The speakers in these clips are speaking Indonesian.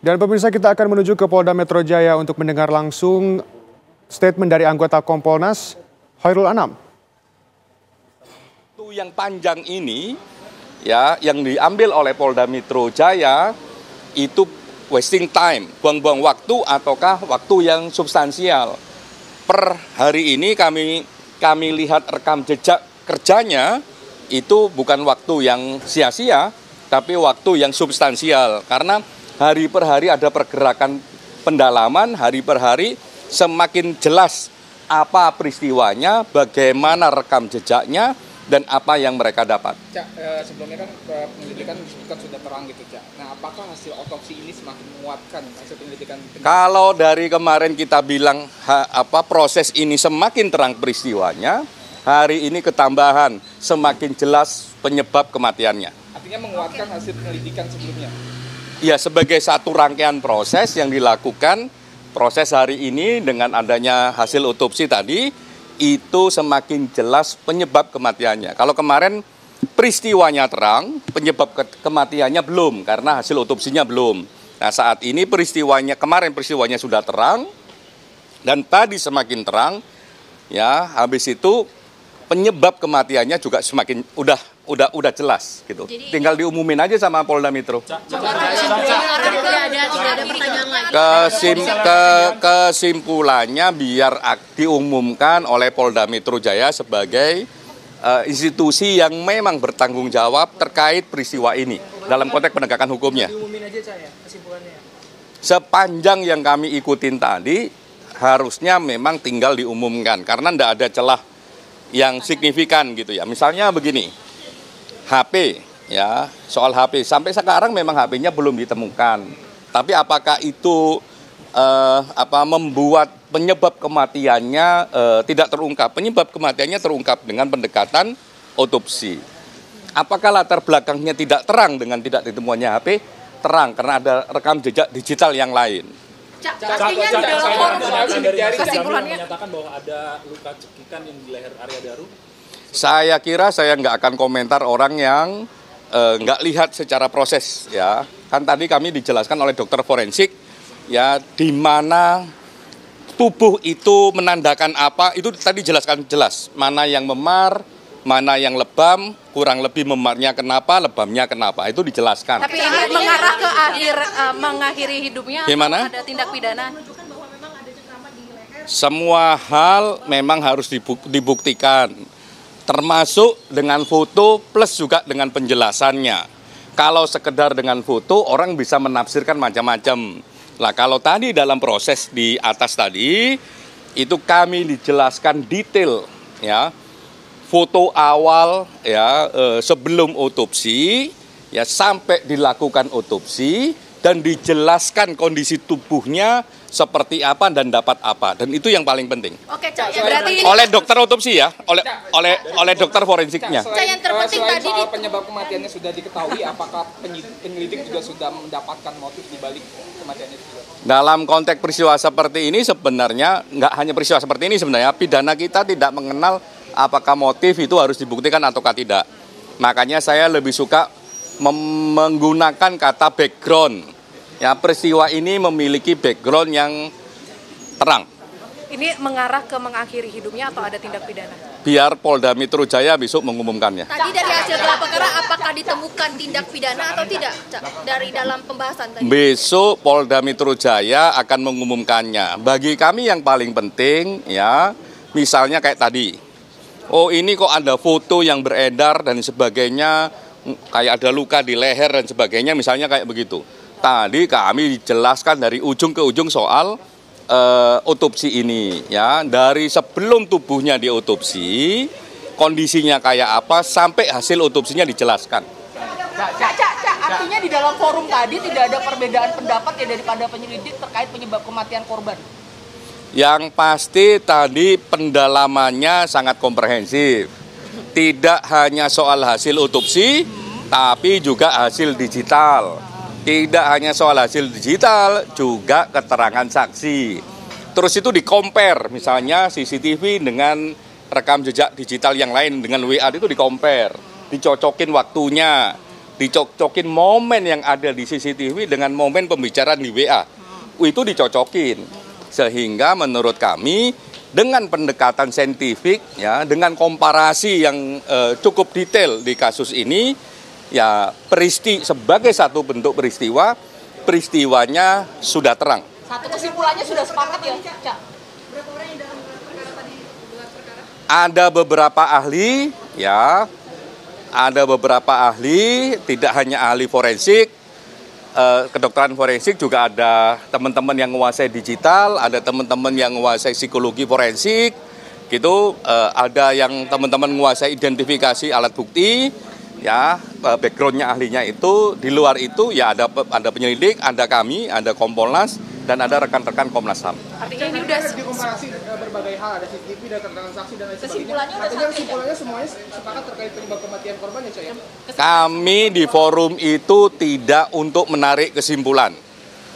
Dan pemirsa, kita akan menuju ke Polda Metro Jaya untuk mendengar langsung statement dari anggota Kompolnas, Khairul Anam. Yang panjang ini ya yang diambil oleh Polda Metro Jaya itu wasting time, buang-buang waktu ataukah waktu yang substansial. Per hari ini kami lihat rekam jejak kerjanya itu bukan waktu yang sia-sia, tapi waktu yang substansial. Karena hari per hari ada pergerakan pendalaman, hari per hari semakin jelas apa peristiwanya, bagaimana rekam jejaknya, dan apa yang mereka dapat. Cak, sebelumnya kan penyelidikan disebutkan sudah terang gitu, Cak. Nah, apakah hasil otopsi ini semakin menguatkan hasil penyelidikan? Kalau dari kemarin kita bilang proses ini semakin terang peristiwanya, hari ini ketambahan semakin jelas penyebab kematiannya. Artinya menguatkan hasil penyelidikan sebelumnya? Ya, sebagai satu rangkaian proses yang dilakukan, proses hari ini dengan adanya hasil otopsi tadi, itu semakin jelas penyebab kematiannya. Kalau kemarin peristiwanya terang, penyebab kematiannya belum, karena hasil otopsinya belum. Nah, saat ini kemarin peristiwanya sudah terang, dan tadi semakin terang, ya, habis itu penyebab kematiannya juga semakin udah jelas gitu. Jadi, tinggal diumumin aja sama Polda Metro. Kesimpulannya biar diumumkan oleh Polda Metro Jaya sebagai institusi yang memang bertanggung jawab terkait peristiwa ini dalam konteks penegakan hukumnya. Diumumin aja, Cak, ya, kesimpulannya. Sepanjang yang kami ikutin tadi, harusnya memang tinggal diumumkan karena tidak ada celah yang signifikan gitu ya. Misalnya begini, HP ya, soal HP sampai sekarang memang HP-nya belum ditemukan. Tapi apakah itu membuat penyebab kematiannya tidak terungkap? Penyebab kematiannya terungkap dengan pendekatan otopsi. Apakah latar belakangnya tidak terang dengan tidak ditemuannya HP? Terang karena ada rekam jejak digital yang lain. Artinya di dalam forum kesimpulannya menyatakan bahwa ada luka cekikan yang di leher Arya Daru. Saya kira saya nggak akan komentar orang yang nggak lihat secara proses ya. Kan tadi kami dijelaskan oleh dokter forensik ya, di mana tubuh itu menandakan apa, itu tadi jelaskan jelas. Mana yang memar, mana yang lebam, kurang lebih memarnya kenapa, lebamnya kenapa, itu dijelaskan. Tapi ini mengarah ke mengakhiri hidupnya gimana? Atau ada tindak pidana? Semua hal memang harus dibuktikan, termasuk dengan foto plus juga dengan penjelasannya. Kalau sekedar dengan foto, orang bisa menafsirkan macam-macam. Nah, kalau tadi dalam proses di atas tadi, itu kami dijelaskan detail, ya, foto awal, ya, sebelum otopsi, ya, sampai dilakukan otopsi, dan dijelaskan kondisi tubuhnya seperti apa dan dapat apa, dan itu yang paling penting. Oke, Cak, ya, berarti oleh dokter otopsi ya, oleh dokter forensiknya. Yang terpenting selain tadi soal penyebab kematiannya sudah diketahui, apakah penyelidik juga sudah mendapatkan motif di balik kematiannya itu? Dalam konteks peristiwa seperti ini sebenarnya nggak hanya peristiwa seperti ini, sebenarnya pidana kita tidak mengenal apakah motif itu harus dibuktikan ataukah tidak. Makanya saya lebih suka menggunakan kata background. Ya, peristiwa ini memiliki background yang terang. ini mengarah ke mengakhiri hidupnya atau ada tindak pidana? Biar Polda Metro Jaya besok mengumumkannya. Tadi dari hasil gelar perkara apakah ditemukan tindak pidana atau tidak, Cak? Dari dalam pembahasan tadi? Besok Polda Metro Jaya akan mengumumkannya. Bagi kami yang paling penting ya, misalnya kayak tadi. Oh, ini kok ada foto yang beredar dan sebagainya, kayak ada luka di leher dan sebagainya, misalnya kayak begitu. Tadi kami dijelaskan dari ujung ke ujung soal otopsi ini ya, dari sebelum tubuhnya diotopsi, kondisinya kayak apa sampai hasil otopsinya dijelaskan. Cak, artinya di dalam forum tadi tidak ada perbedaan pendapat ya daripada penyelidik terkait penyebab kematian korban. Yang pasti tadi pendalamannya sangat komprehensif. Tidak hanya soal hasil otopsi, tapi juga hasil digital. Tidak hanya soal hasil digital, juga keterangan saksi. Terus itu di-compare, misalnya CCTV dengan rekam jejak digital yang lain, dengan WA itu di-compare. Dicocokin waktunya, dicocokin momen yang ada di CCTV dengan momen pembicaraan di WA. Itu dicocokin. Sehingga menurut kami dengan pendekatan saintifik, ya, dengan komparasi yang cukup detail di kasus ini, ya sebagai satu bentuk peristiwanya sudah terang. Satu kesimpulannya sudah sepakat ya, Cak? Ada beberapa ahli, ya, tidak hanya ahli forensik, kedokteran forensik juga ada teman-teman yang menguasai digital, ada teman-teman yang menguasai psikologi forensik, gitu, ada yang teman-teman menguasai identifikasi alat bukti, ya, backgroundnya ahlinya itu. Di luar itu ya ada penyelidik, ada kami, ada Kompolnas, dan ada rekan-rekan Komnas HAM. Artinya ini udah dikomparasi berbagai hal, ada CCTV, ada keterangan saksi dan lain sebagainya. Kesimpulannya semuanya sepakat terkait penyebab kematian korban ya, Cak, ya? Kami di forum itu tidak untuk menarik kesimpulan,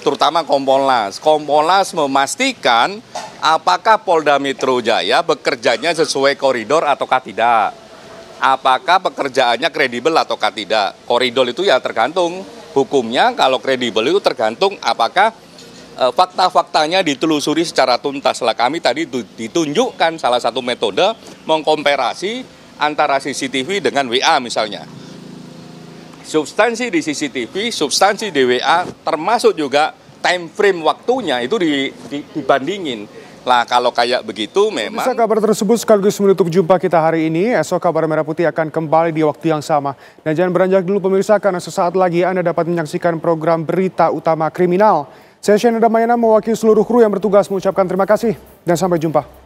terutama Kompolnas. Kompolnas memastikan apakah Polda Metro Jaya bekerjanya sesuai koridor ataukah tidak. Apakah pekerjaannya kredibel ataukah tidak. Koridor itu ya tergantung hukumnya, kalau kredibel itu tergantung apakah fakta-faktanya ditelusuri secara tuntas. Lah kami tadi ditunjukkan salah satu metode mengkomparasi antara CCTV dengan WA misalnya. Substansi di CCTV, substansi di WA, termasuk juga time frame waktunya itu dibandingin. Lah kalau kayak begitu memang... Bisa kabar tersebut sekaligus menutup jumpa kita hari ini. Esok Kabar Merah Putih akan kembali di waktu yang sama. Dan jangan beranjak dulu pemirsa, karena sesaat lagi Anda dapat menyaksikan program Berita Utama Kriminal. Saya Shena Damayana mewakili seluruh kru yang bertugas mengucapkan terima kasih dan sampai jumpa.